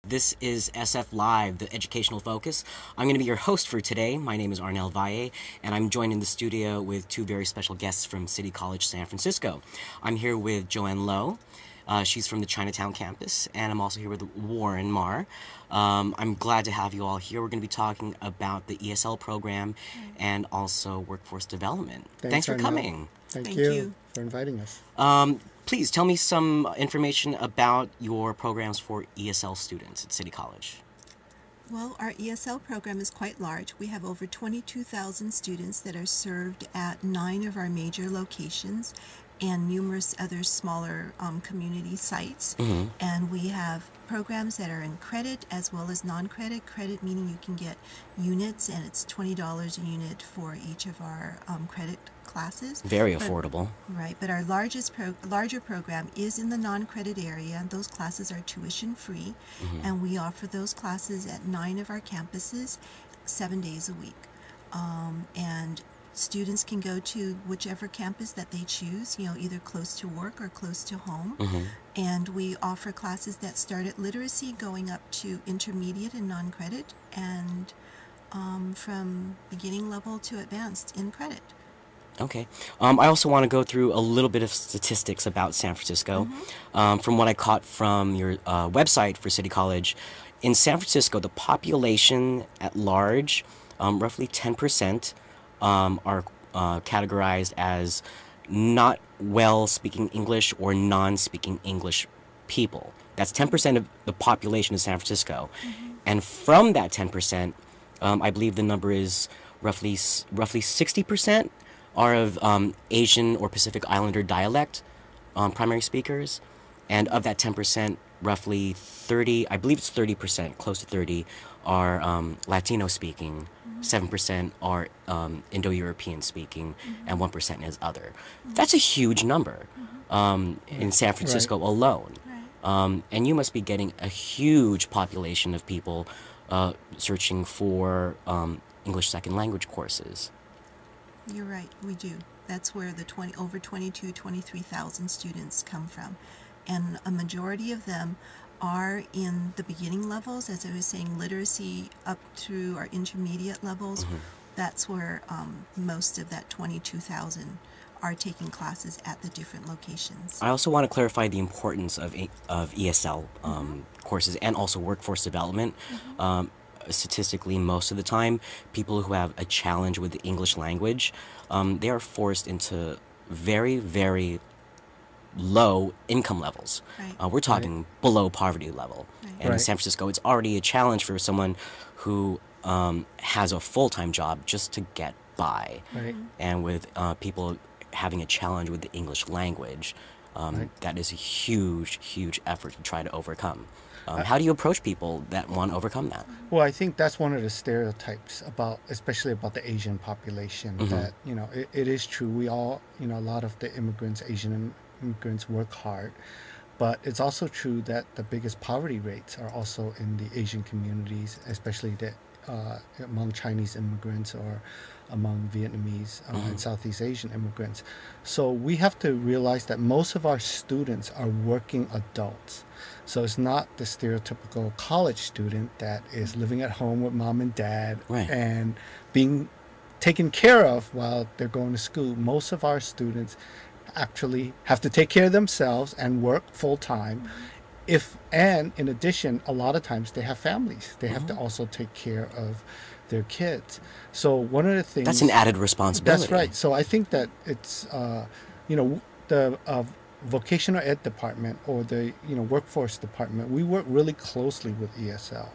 This is SF Live, the educational focus. I'm going to be your host for today. My name is Arnel Valle, and I'm joined in the studio with two very special guests from City College San Francisco. I'm here with Joanne Low. She's from the Chinatown campus, and I'm also here with Warren Marr. I'm glad to have you all here. We're going to be talking about the ESL program and also workforce development. Thanks for coming. Thank you for inviting us. Please tell me some information about your programs for ESL students at City College. Well, our ESL program is quite large. We have over 22,000 students that are served at 9 of our major locations and numerous other smaller community sites. And we have programs that are in credit as well as non-credit. Credit meaning you can get units, and it's $20 a unit for each of our credit classes. Very affordable. Right, but our larger program is in the non-credit area. Those classes are tuition free, and we offer those classes at 9 of our campuses, 7 days a week. And students can go to whichever campus that they choose, either close to work or close to home. And we offer classes that start at literacy going up to intermediate and non-credit, and from beginning level to advanced in credit. Okay. I also want to go through a little bit of statistics about San Francisco. From what I caught from your website for City College, in San Francisco, the population at large, roughly 10%, are categorized as not well speaking English or non-speaking English people. That's 10% of the population of San Francisco. And from that 10%, I believe the number is roughly 60% are of Asian or Pacific Islander dialect primary speakers. And of that 10%, roughly 30, I believe it's 30%, close to 30, are Latino speaking, 7% are Indo-European speaking, and 1% is other. That's a huge number in San Francisco alone. And you must be getting a huge population of people searching for English second language courses. You're right, we do. That's where the over 23,000 students come from. And a majority of them are in the beginning levels, as I was saying, literacy up through our intermediate levels. That's where most of that 22,000 are taking classes at the different locations. I also want to clarify the importance of ESL courses and also workforce development. Statistically, most of the time, people who have a challenge with the English language, they are forced into very, very low income levels. We're talking below poverty level. And in San Francisco, it's already a challenge for someone who has a full-time job just to get by. And with people having a challenge with the English language, that is a huge, huge effort to try to overcome. How do you approach people that want to overcome that? Well, I think that's one of the stereotypes especially about the Asian population, that, it is true. We all, a lot of the Asian immigrants work hard, but it's also true that the biggest poverty rates are also in the Asian communities, especially among Chinese immigrants or among Vietnamese and Southeast Asian immigrants. So we have to realize that most of our students are working adults. So it's not the stereotypical college student that is living at home with mom and dad and being taken care of while they're going to school. Most of our students actually have to take care of themselves and work full-time. And in addition, a lot of times they have families. They have to also take care of their kids. So one of the things... That's an added responsibility. That's right. So I think that it's, the vocational ed department or the, workforce department, we work really closely with ESL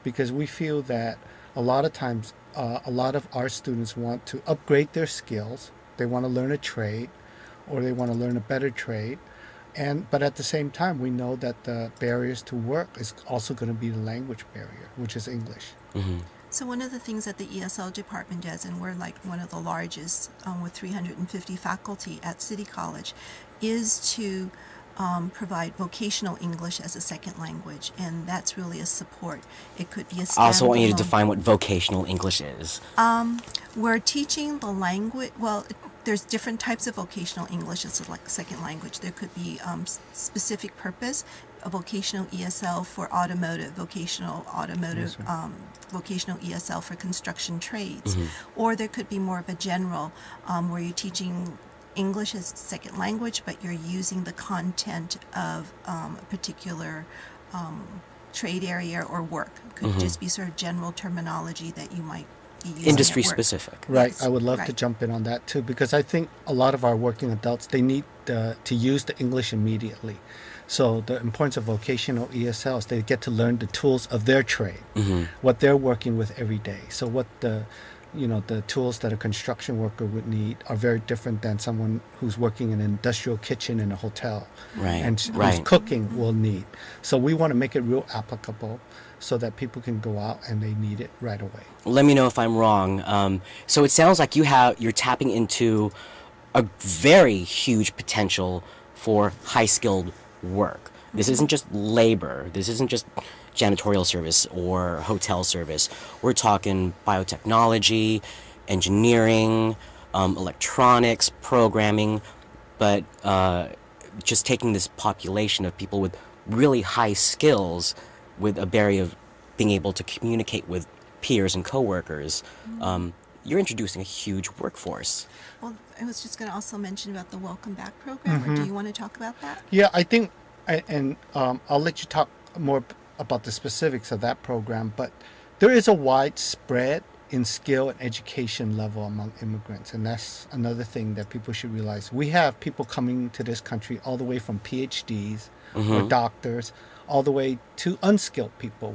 because we feel that a lot of times, a lot of our students want to upgrade their skills. They want to learn a trade or they want to learn a better trade. But at the same time, we know that the barriers to work is also going to be the language barrier, which is English. So one of the things that the ESL department does, and we're like one of the largest with 350 faculty at City College, is to provide vocational English as a second language, and that's really a support. It could be a standalone. I also want you to define what vocational English is. We're teaching the language, well, there's different types of vocational English as a second language. There could be specific purpose a vocational ESL for automotive, Yes, right. vocational ESL for construction trades, or there could be more of a general where you're teaching English as second language, but you're using the content of a particular trade area or work. It could just be sort of general terminology that you might be using Industry at work. specific. Right. Yes, I would love to right. jump in on that too, because I think a lot of our working adults, they need to use the English immediately. So the importance of vocational ESLs, they get to learn the tools of their trade, what they're working with every day. So what the tools that a construction worker would need are very different than someone who's working in an industrial kitchen in a hotel, Right, and who's right. cooking will need. So we want to make it real applicable so that people can go out and they need it right away. Let me know if I'm wrong. So it sounds like you're tapping into a very huge potential for high-skilled work. This isn't just labor. This isn't just janitorial service or hotel service. We're talking biotechnology, engineering, electronics, programming, but just taking this population of people with really high skills with a barrier of being able to communicate with peers and coworkers. You're introducing a huge workforce. Well, I was just going to also mention about the Welcome Back program, or do you want to talk about that? Yeah, I think, and I'll let you talk more about the specifics of that program, but there is a wide spread in skill and education level among immigrants, and that's another thing that people should realize. We have people coming to this country all the way from PhDs or doctors, all the way to unskilled people,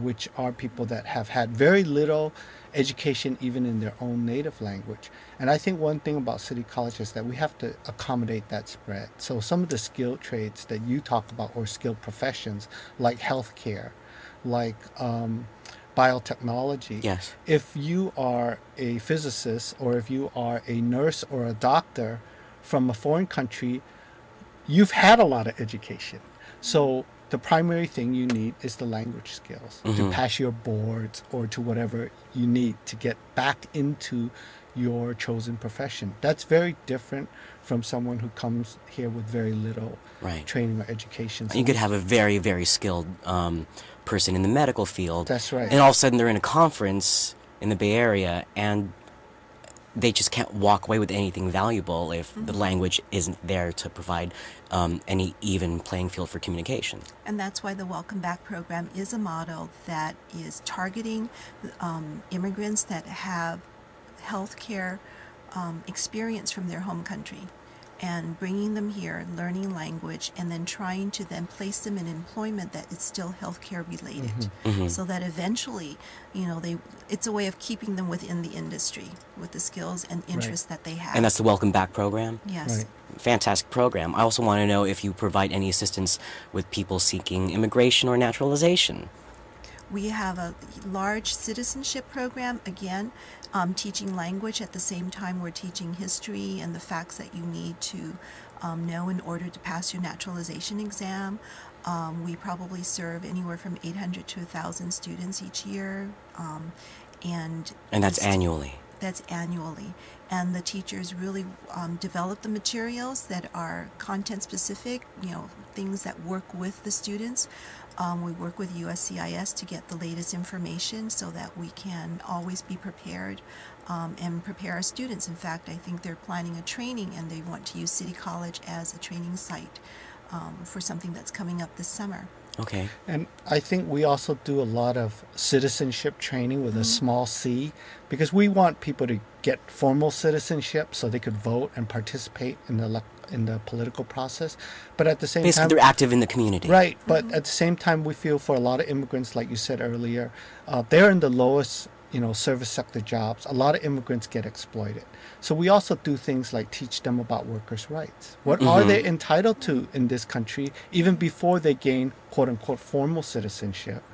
which are people that have had very little education even in their own native language. And I think one thing about City College is that we have to accommodate that spread. So some of the skilled trades that you talk about, or skilled professions like healthcare, like biotechnology. Yes. If you are a physicist, or if you are a nurse or a doctor from a foreign country, you've had a lot of education. So the primary thing you need is the language skills to pass your boards or to whatever you need to get back into your chosen profession. That's very different from someone who comes here with very little training or education. So You could have a very, very skilled person in the medical field. That's right. And all of a sudden they're in a conference in the Bay Area and they just can't walk away with anything valuable if the language isn't there to provide any even playing field for communication. And that's why the Welcome Back program is a model that is targeting immigrants that have healthcare experience from their home country, and bringing them here, learning language, and then trying to then place them in employment that is still healthcare related, so that eventually, it's a way of keeping them within the industry with the skills and interests that they have. And that's the Welcome Back program? Yes. Right. Fantastic program. I also want to know if you provide any assistance with people seeking immigration or naturalization. We have a large citizenship program, again, teaching language at the same time we're teaching history and the facts that you need to know in order to pass your naturalization exam. We probably serve anywhere from 800 to 1,000 students each year. And that's annually? That's annually. And the teachers really develop the materials that are content specific, things that work with the students. We work with USCIS to get the latest information so that we can always be prepared and prepare our students. In fact, I think they're planning a training and they want to use City College as a training site for something that's coming up this summer. Okay. And I think we also do a lot of citizenship training with a small c, because we want people to get formal citizenship so they could vote and participate in the political process. But at the same Basically, time, they're active in the community. right. But at the same time, we feel for a lot of immigrants, like you said earlier, they're in the lowest service sector jobs. A lot of immigrants get exploited. So we also do things like teach them about workers' rights. What are they entitled to in this country, even before they gain quote-unquote formal citizenship?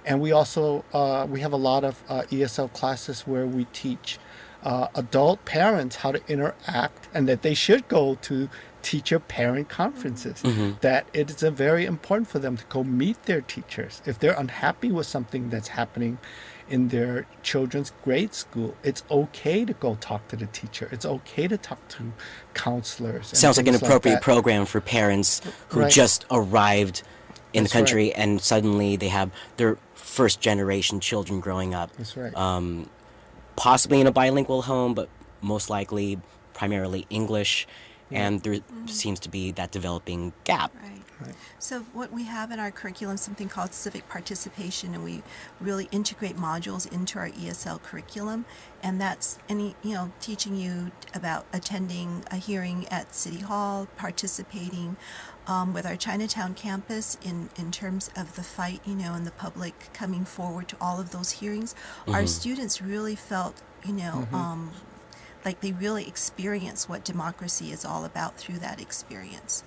And we also, we have a lot of ESL classes where we teach adult parents how to interact, and that they should go to teacher-parent conferences, that it is very important for them to go meet their teachers. If they're unhappy with something that's happening in their children's grade school, it's okay to go talk to the teacher. It's okay to talk to counselors. Sounds like an things appropriate that. program for parents who Right. just arrived in the That's right. country, and suddenly they have their first generation children growing up, That's right. possibly in a bilingual home, but most likely primarily English, and there seems to be that developing gap. Right. Right. So what we have in our curriculum is something called civic participation, and we really integrate modules into our ESL curriculum, and that's teaching you about attending a hearing at City Hall, participating with our Chinatown campus in terms of the fight, and the public coming forward to all of those hearings. Our students really felt, like they really experience what democracy is all about through that experience.